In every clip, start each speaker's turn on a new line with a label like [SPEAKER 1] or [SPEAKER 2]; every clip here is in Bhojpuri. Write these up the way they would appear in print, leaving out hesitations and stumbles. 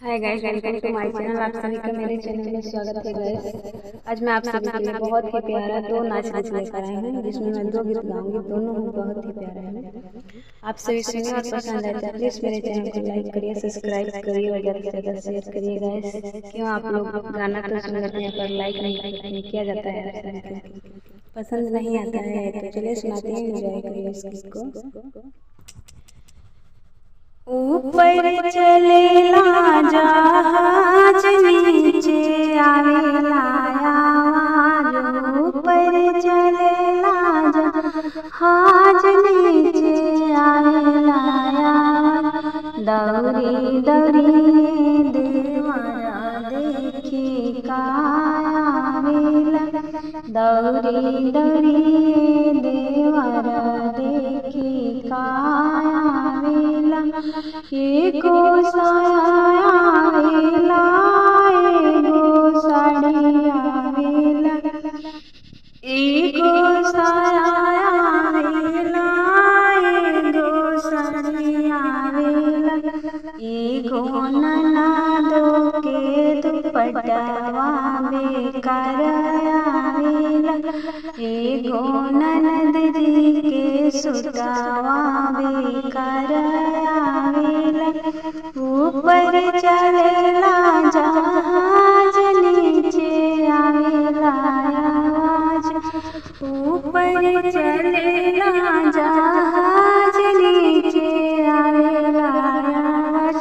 [SPEAKER 1] हाय गाइस, वेलकम टू माय चैनल। आप सभी का मेरे चैनल में स्वागत है गाइस। आज मैं आप सभी के लिए बहुत ही प्यारा दो नाच गीत लेकर आई हूँ, जिसमें मैं दो गीत गाऊंगी। दोनों बहुत ही प्यारे हैं। आप सभी सुनिए और पसंद आए तो प्लीज मेरे चैनल को लाइक करिए, सब्सक्राइब करिए और ज़्यादा से ज़्यादा शेयर करिए गाइस। क्यों आप लोग गाना तो सुन लेते हैं पर लाइक नहीं करते हैं, किया जाता है आप सभी को पसंद नहीं आता है। तो चलिए सुनाते हैं, एंजॉय करिए इस गीत को। ऊपर चलेला जहाज, नीचे आवेला आवाज। ऊपर चलेला जहाज, नीचे आवेला आवाज। दौरी दौरी देवारा देखी का आवेला। दौरी दौरी देवारा देखी का आवेला। एको साया आवेला, एगो साड़ी आवेला। एगो साया आवेला, एगो साड़ी आवेला। एगो ननदो के दुपट्टावा बेकार आवेला। एगो ननद जी के सुटावा बेकार आवेला। ऊपर चलेला जहाज, नीचे आवेला आवाज। ऊपर चलेला जहाज, नीचे आवेला आवाज।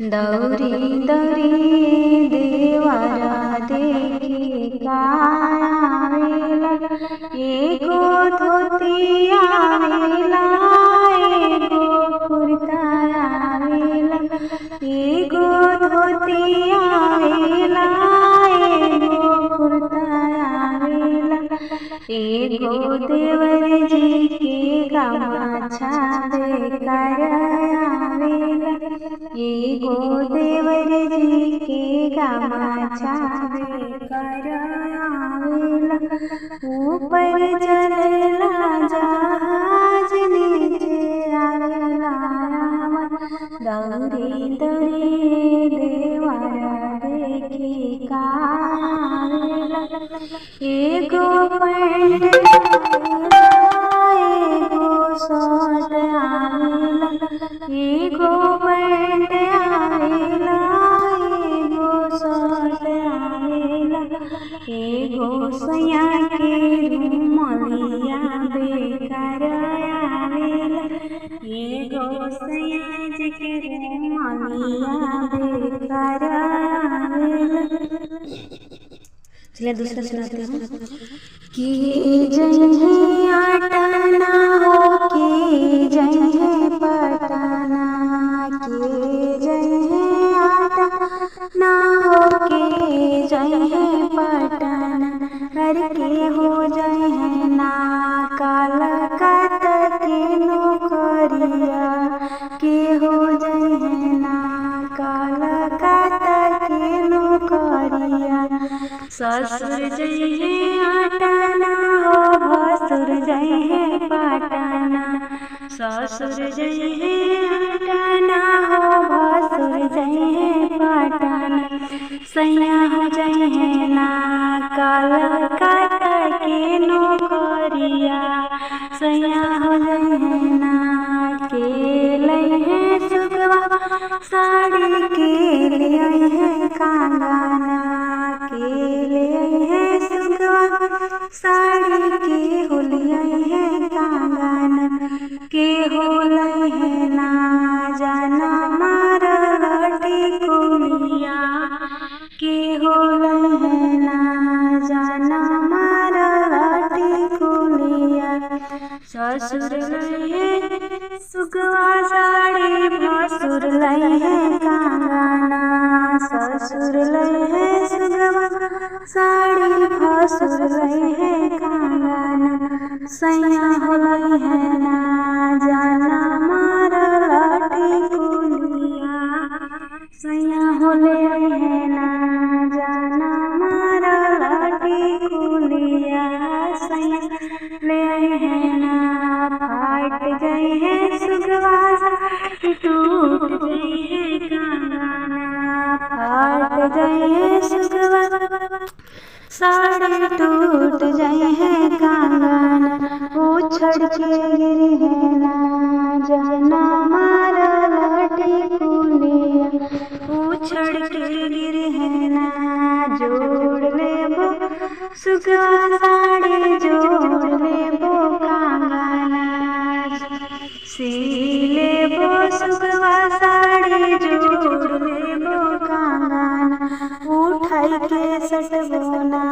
[SPEAKER 1] दौरी दौरी देवारा देखी का आवेला। एगो धोती आवेला, एगो कुर्ता आवेला। एगो धोती आवेला, एगो कुर्ता आवेला। एगो देवर जी के गमछा बेकार आवेला। एगो देवर जी के गमछा बेकार आवेला। ऊपर चलेला जहाज, नीचे आवेला आवाज। दौरी दौरी देवारा देखी का आवेला। एगो पैंट एगो शर्ट आवेला। एगो पैंट आवेला, एगो शर्ट आवेला। एगो सैया के रुमलिया बेकार आवेला। एगो सैया जी के रुमलिया बेकार आवेला। चलिए दूसरा सुनाते हैं। कि जय आटा ना हो, कि जय पटाना। कि जय आटा ना हो, कि जय पटाना। करके हो जय ना काला कात के नौकरिया। के हो जय ना काला कात के नौकरिया। ससुर जय आटा ना हो, भसुर जय पटाना। ससुर जय आटा ना हो, भसुर जय पटाना। सैया हो जय ना काला कात के नौकरिया। सैया हो जय ना के लइहे सुगवा साड़ी। के लिए कांगाना। के लिए सुगवा साड़ी। के होलिया है कांगाना। के होलई है ना जाना मार लटी कुलिया। के होलई है ना जाना मार लटी कुलिया। ससुर लई है सुगवा साड़ी, भसुर लई है कांगाना। ससुर लई है सुगवा साड़ी, भसुर लई है कांगाना। सैया होलई है ना जाना मार लाठी कुलिया। सैया होले है ना जाना मार लाठी कुलिया। सैया ले है ना फाट गई है सुगवा, टूट गई है कांगा। फाट जाए सुगवा साड़ी टूट जाए है कांगन उछड़ के गिरी है ना जाना मारा लाठी कुलिया उछड़ के गिरी है ना जोड़ ले वो सुगवा साड़ी जोड़ ले वो कांगना सीले वो सुगवा साड़ी जोड़ ले वो कांगना उठाई के सटवो ना